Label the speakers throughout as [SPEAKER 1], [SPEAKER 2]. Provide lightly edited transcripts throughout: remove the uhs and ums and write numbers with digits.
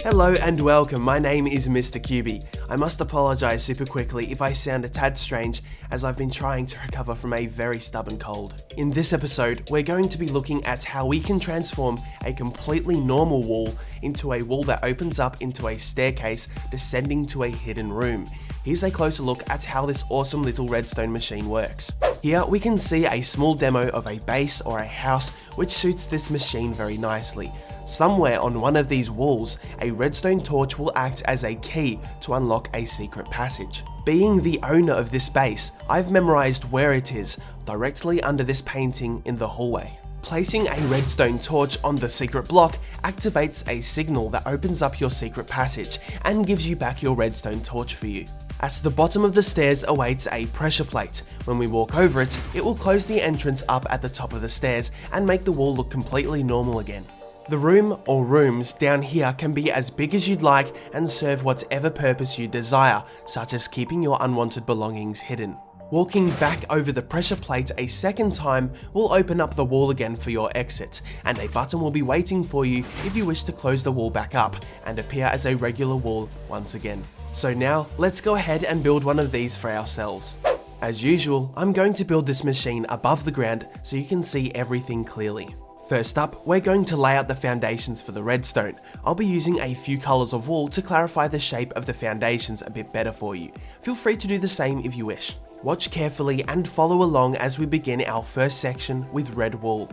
[SPEAKER 1] Hello and welcome, my name is Mr. Cubey. I must apologise super quickly if I sound a tad strange, as I've been trying to recover from a very stubborn cold. In this episode, we're going to be looking at how we can transform a completely normal wall into a wall that opens up into a staircase descending to a hidden room. Here's a closer look at how this awesome little redstone machine works. Here we can see a small demo of a base or a house which suits this machine very nicely. Somewhere on one of these walls, a redstone torch will act as a key to unlock a secret passage. Being the owner of this base, I've memorized where it is, directly under this painting in the hallway. Placing a redstone torch on the secret block activates a signal that opens up your secret passage and gives you back your redstone torch for you. At the bottom of the stairs awaits a pressure plate. When we walk over it, it will close the entrance up at the top of the stairs and make the wall look completely normal again. The room or rooms down here can be as big as you'd like and serve whatever purpose you desire, such as keeping your unwanted belongings hidden. Walking back over the pressure plate a second time will open up the wall again for your exit, and a button will be waiting for you if you wish to close the wall back up and appear as a regular wall once again. So now, let's go ahead and build one of these for ourselves. As usual, I'm going to build this machine above the ground so you can see everything clearly. First up, we're going to lay out the foundations for the redstone. I'll be using a few colours of wool to clarify the shape of the foundations a bit better for you. Feel free to do the same if you wish. Watch carefully and follow along as we begin our first section with red wool.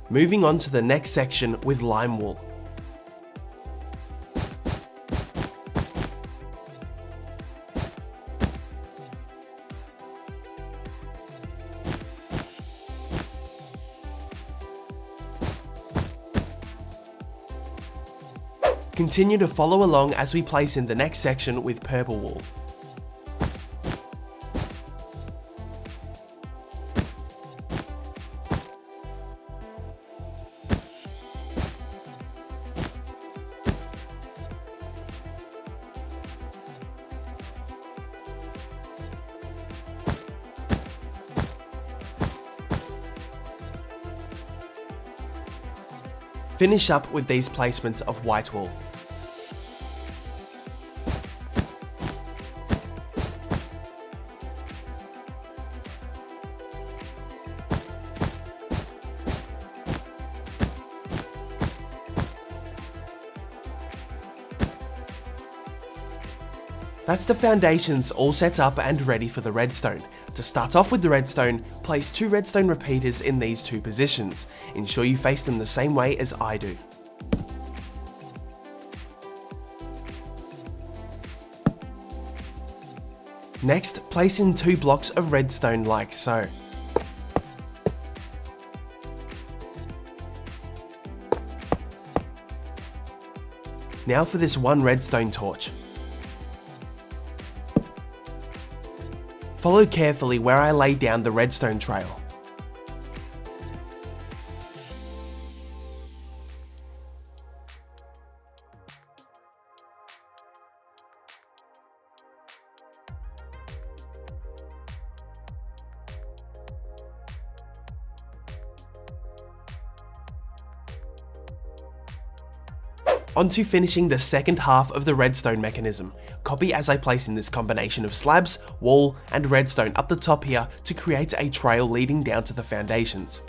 [SPEAKER 1] Moving on to the next section with lime wool. Continue to follow along as we place in the next section with purple wool. Finish up with these placements of white wool. That's the foundations all set up and ready for the redstone. To start off with the redstone, place 2 redstone repeaters in these 2 positions. Ensure you face them the same way as I do. Next, place in 2 blocks of redstone like so. Now for this one redstone torch. Follow carefully where I lay down the redstone trail. On to finishing the second half of the redstone mechanism. Copy as I place in this combination of slabs, wall, and redstone up the top here to create a trail leading down to the foundations.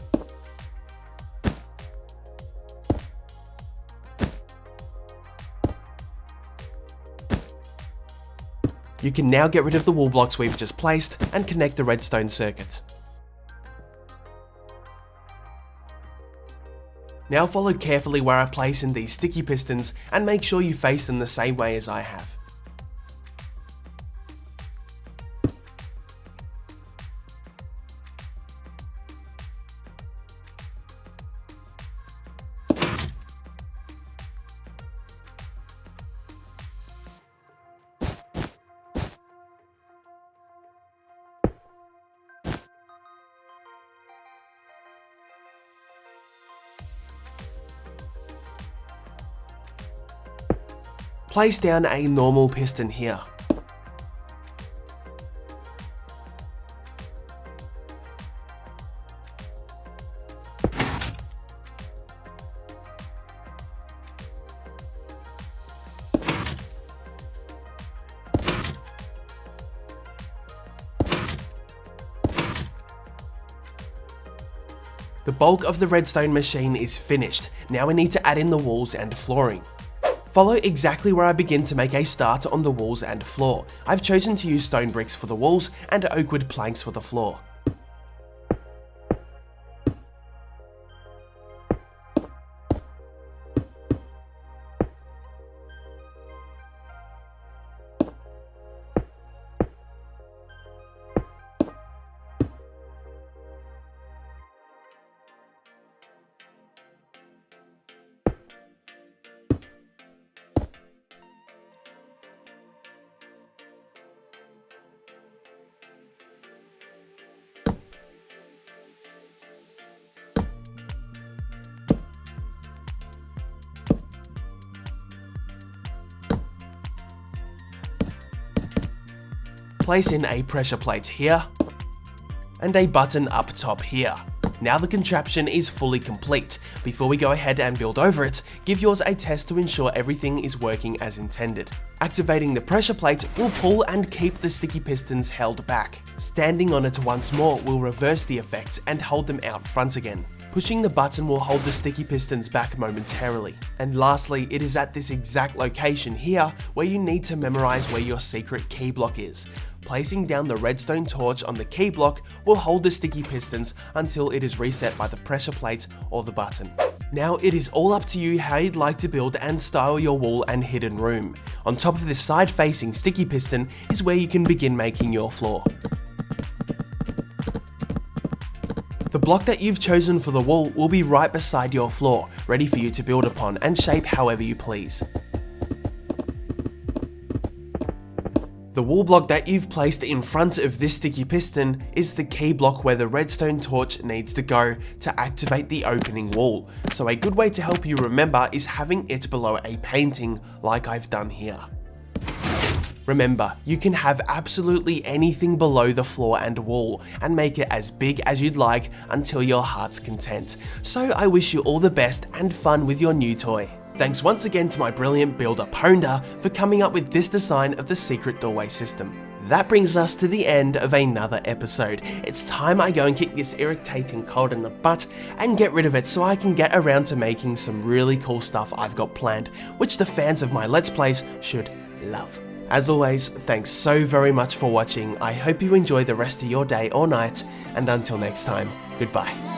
[SPEAKER 1] You can now get rid of the wall blocks we've just placed and connect the redstone circuit. Now follow carefully where I place in these sticky pistons and make sure you face them the same way as I have. Place down a normal piston here. The bulk of the redstone machine is finished. Now we need to add in the walls and flooring. Follow exactly where I begin to make a start on the walls and floor. I've chosen to use stone bricks for the walls and oak wood planks for the floor. Place in a pressure plate here, and a button up top here. Now the contraption is fully complete. Before we go ahead and build over it, give yours a test to ensure everything is working as intended. Activating the pressure plate will pull and keep the sticky pistons held back. Standing on it once more will reverse the effect and hold them out front again. Pushing the button will hold the sticky pistons back momentarily. And lastly, it is at this exact location here where you need to memorize where your secret key block is. Placing down the redstone torch on the key block will hold the sticky pistons until it is reset by the pressure plate or the button. Now it is all up to you how you'd like to build and style your wall and hidden room. On top of this side-facing sticky piston is where you can begin making your floor. The block that you've chosen for the wall will be right beside your floor, ready for you to build upon and shape however you please. The wall block that you've placed in front of this sticky piston is the key block where the redstone torch needs to go to activate the opening wall. So a good way to help you remember is having it below a painting like I've done here. Remember, you can have absolutely anything below the floor and wall and make it as big as you'd like until your heart's content. So I wish you all the best and fun with your new toy. Thanks once again to my brilliant builder Ponda for coming up with this design of the secret doorway system. That brings us to the end of another episode. It's time I go and kick this irritating cold in the butt and get rid of it so I can get around to making some really cool stuff I've got planned, which the fans of my Let's Plays should love. As always, thanks so very much for watching. I hope you enjoy the rest of your day or night, and until next time, goodbye.